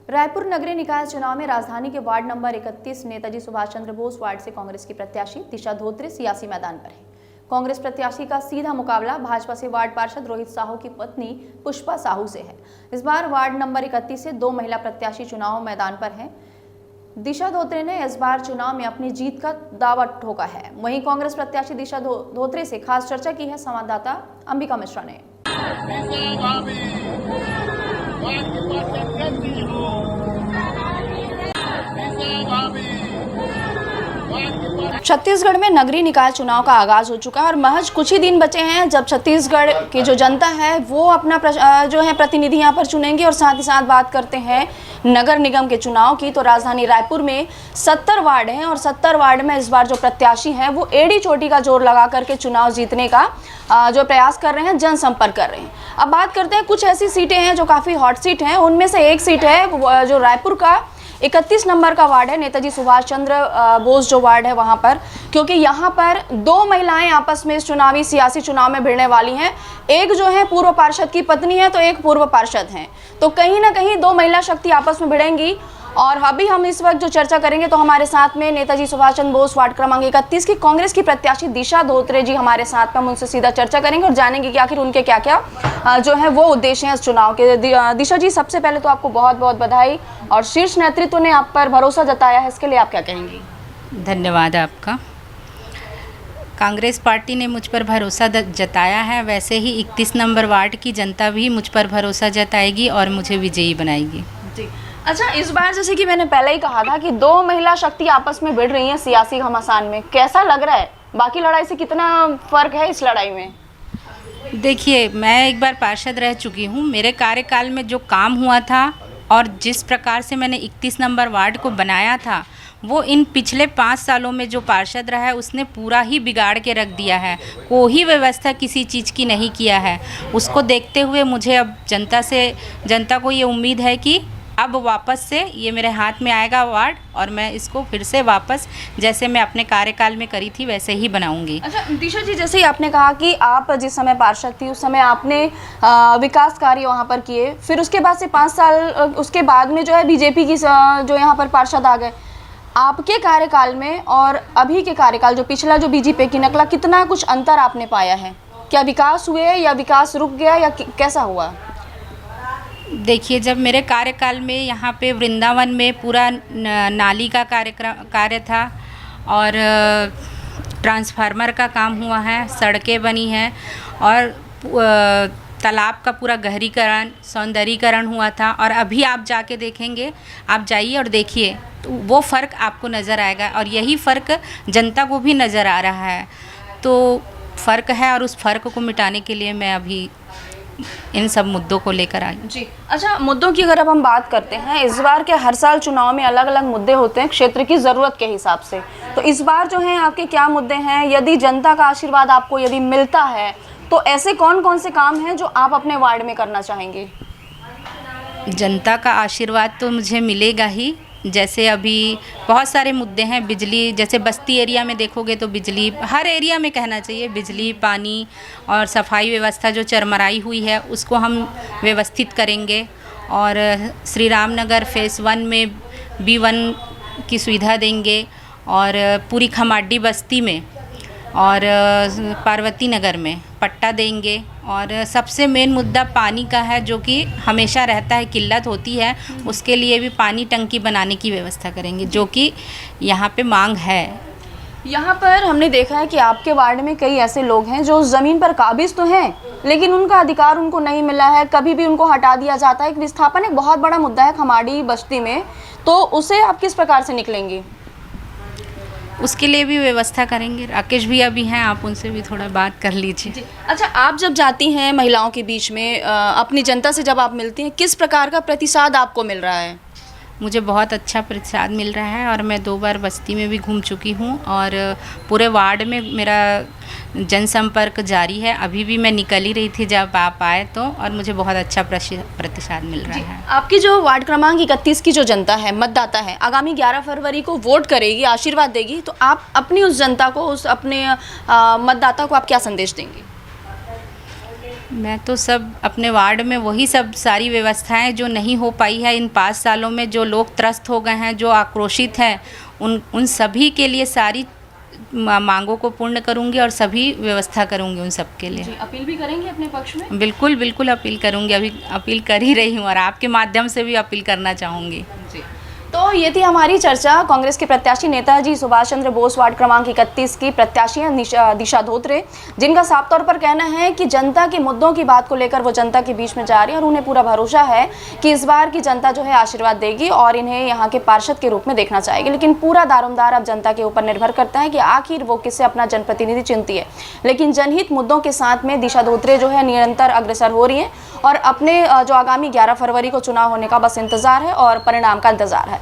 रायपुर नगरीय निकाय चुनाव में राजधानी के ward number 31 Netaji Subhash Chandra Bose ward से कांग्रेस की प्रत्याशी दिशा धोत्रे सियासी मैदान पर है। कांग्रेस प्रत्याशी का सीधा मुकाबला भाजपा से वार्ड पार्षद रोहित साहू की पत्नी पुष्पा साहू से है। इस बार वार्ड नंबर 31 से 2 महिला प्रत्याशी चुनाव मैदान पर हैं। दिशा धोत्रे ने इस बार चुनाव में अपनी जीत का दावा ठोका है। वहीं कांग्रेस प्रत्याशी दिशा धोत्रे से खास चर्चा की है संवाददाता अंबिका मिश्रा ने। छत्तीसगढ़ में नगरीय निकाय चुनाव का आगाज हो चुका है और महज कुछ ही दिन बचे हैं जब छत्तीसगढ़ की जो जनता है वो अपना जो है प्रतिनिधि यहाँ पर चुनेंगे। और साथ ही साथ बात करते हैं नगर निगम के चुनाव की, तो राजधानी रायपुर में 70 वार्ड हैं और 70 वार्ड में इस बार जो प्रत्याशी हैं वो एड़ी चोटी का जोर लगा करके चुनाव जीतने का जो प्रयास कर रहे हैं, जनसंपर्क कर रहे हैं। अब बात करते हैं कुछ ऐसी सीटें हैं जो काफ़ी हॉट सीट हैं। उनमें से एक सीट है जो रायपुर का 31 नंबर का वार्ड है, नेताजी सुभाष चंद्र बोस जो वार्ड है वहां पर, क्योंकि यहां पर 2 महिलाएं आपस में इस सियासी चुनाव में भिड़ने वाली हैं। एक जो है पूर्व पार्षद की पत्नी है तो एक पूर्व पार्षद हैं, तो कहीं ना कहीं 2 महिला शक्ति आपस में भिड़ेंगी। और अभी हम इस वक्त जो चर्चा करेंगे तो हमारे साथ में नेताजी सुभाष चंद्र बोस वार्ड क्रमांक 31 की कांग्रेस की प्रत्याशी दिशा धोत्रे जी हमारे साथ में, हम उनसे सीधा चर्चा करेंगे और जानेंगे कि आखिर उनके क्या क्या जो है वो उद्देश्य हैं इस चुनाव के। दिशा जी, सबसे पहले तो आपको बहुत बहुत बधाई, और शीर्ष नेतृत्व ने आप पर भरोसा जताया है, इसके लिए आप क्या कहेंगी? धन्यवाद आपका। कांग्रेस पार्टी ने मुझ पर भरोसा जताया है, वैसे ही 31 नंबर वार्ड की जनता भी मुझ पर भरोसा जताएगी और मुझे विजयी बनाएगी। जी अच्छा, इस बार जैसे कि मैंने पहले ही कहा था कि 2 महिला शक्ति आपस में भिड़ रही हैं सियासी घमासान में, कैसा लग रहा है? बाकी लड़ाई से कितना फर्क है इस लड़ाई में? देखिए, मैं एक बार पार्षद रह चुकी हूँ। मेरे कार्यकाल में जो काम हुआ था और जिस प्रकार से मैंने 31 नंबर वार्ड को बनाया था, वो इन पिछले 5 सालों में जो पार्षद रहा है उसने पूरा ही बिगाड़ के रख दिया है। कोई व्यवस्था किसी चीज़ की नहीं किया है। उसको देखते हुए मुझे अब जनता को ये उम्मीद है कि अब वापस से ये मेरे हाथ में आएगा वार्ड, और मैं इसको फिर से वापस जैसे मैं अपने कार्यकाल में करी थी वैसे ही बनाऊंगी। अच्छा दिशा जी, जैसे ही आपने कहा कि आप जिस समय पार्षद थी उस समय आपने विकास कार्य वहाँ पर किए, फिर उसके बाद से 5 साल उसके बाद में जो है बीजेपी की जो यहाँ पर पार्षद आ गए। आपके कार्यकाल में और अभी के कार्यकाल जो पिछला जो बीजेपी की नकला, कितना कुछ अंतर आपने पाया है? क्या विकास हुए या विकास रुक गया या कैसा हुआ? देखिए, जब मेरे कार्यकाल में यहाँ पे वृंदावन में पूरा नाली का कार्य था और ट्रांसफार्मर का काम हुआ है, सड़कें बनी हैं और तालाब का पूरा गहरीकरण, सौंदर्यीकरण हुआ था। और अभी आप जाके देखेंगे, आप जाइए और देखिए, तो वो फ़र्क आपको नज़र आएगा और यही फ़र्क जनता को भी नज़र आ रहा है। तो फ़र्क है और उस फ़र्क को मिटाने के लिए मैं अभी इन सब मुद्दों को लेकर आई जी। अच्छा, मुद्दों की अगर अब हम बात करते हैं, इस बार के हर साल चुनाव में अलग अलग मुद्दे होते हैं क्षेत्र की ज़रूरत के हिसाब से, तो इस बार जो है आपके क्या मुद्दे हैं? यदि जनता का आशीर्वाद आपको यदि मिलता है तो ऐसे कौन कौन से काम हैं जो आप अपने वार्ड में करना चाहेंगे? जनता का आशीर्वाद तो मुझे मिलेगा ही। जैसे अभी बहुत सारे मुद्दे हैं, बिजली, जैसे बस्ती एरिया में देखोगे तो बिजली, हर एरिया में कहना चाहिए, बिजली, पानी और सफाई व्यवस्था जो चरमराई हुई है उसको हम व्यवस्थित करेंगे। और श्री राम नगर फेज़ 1 में B1 की सुविधा देंगे और पूरी खमाडी बस्ती में और पार्वती नगर में पट्टा देंगे। और सबसे मेन मुद्दा पानी का है, जो कि हमेशा रहता है, किल्लत होती है, उसके लिए भी पानी टंकी बनाने की व्यवस्था करेंगे, जो कि यहाँ पे मांग है। यहाँ पर हमने देखा है कि आपके वार्ड में कई ऐसे लोग हैं जो ज़मीन पर काबिज तो हैं लेकिन उनका अधिकार उनको नहीं मिला है, कभी भी उनको हटा दिया जाता है। एक विस्थापन एक बहुत बड़ा मुद्दा है खमाड़ी बस्ती में, तो उसे आप किस प्रकार से निकलेंगे? उसके लिए भी व्यवस्था करेंगे। राकेश भैया भी हैं, आप उनसे भी थोड़ा बात कर लीजिए। अच्छा, आप जब जाती हैं महिलाओं के बीच में, अपनी जनता से जब आप मिलती हैं, किस प्रकार का प्रतिसाद आपको मिल रहा है? मुझे बहुत अच्छा प्रतिसाद मिल रहा है और मैं 2 बार बस्ती में भी घूम चुकी हूँ और पूरे वार्ड में मेरा जनसंपर्क जारी है। अभी भी मैं निकल ही रही थी जब आप आए तो, और मुझे बहुत अच्छा प्रतिसाद मिल रहा है। आपकी जो वार्ड क्रमांक 31 की जो जनता है, मतदाता है, आगामी 11 फरवरी को वोट करेगी, आशीर्वाद देगी, तो आप अपनी उस जनता को, उस अपने मतदाता को आप क्या संदेश देंगे? मैं तो सब अपने वार्ड में वही सब सारी व्यवस्थाएं जो नहीं हो पाई है इन 5 सालों में, जो लोग त्रस्त हो गए हैं, जो आक्रोशित हैं, उन सभी के लिए सारी मांगों को पूर्ण करूंगी और सभी व्यवस्था करूंगी उन सब के लिए। जी, अपील भी करेंगे अपने पक्ष में? बिल्कुल बिल्कुल अपील करूंगी, अभी अपील कर ही रही हूँ और आपके माध्यम से भी अपील करना चाहूँगी। जी, तो ये थी हमारी चर्चा कांग्रेस के प्रत्याशी नेताजी सुभाष चंद्र बोस वार्ड क्रमांक 31 की प्रत्याशी हैं दिशा धोत्रे, जिनका साफ तौर पर कहना है कि जनता के मुद्दों की बात को लेकर वो जनता के बीच में जा रही है और उन्हें पूरा भरोसा है कि इस बार की जनता जो है आशीर्वाद देगी और इन्हें यहाँ के पार्षद के रूप में देखना चाहेगी। लेकिन पूरा दारोमदार अब जनता के ऊपर निर्भर करता है कि आखिर वो किससे अपना जनप्रतिनिधि चुनती है। लेकिन जनहित मुद्दों के साथ में दिशा धोत्रे जो है निरंतर अग्रसर हो रही है और अपने जो आगामी 11 फरवरी को चुनाव होने का बस इंतजार है और परिणाम का इंतजार है।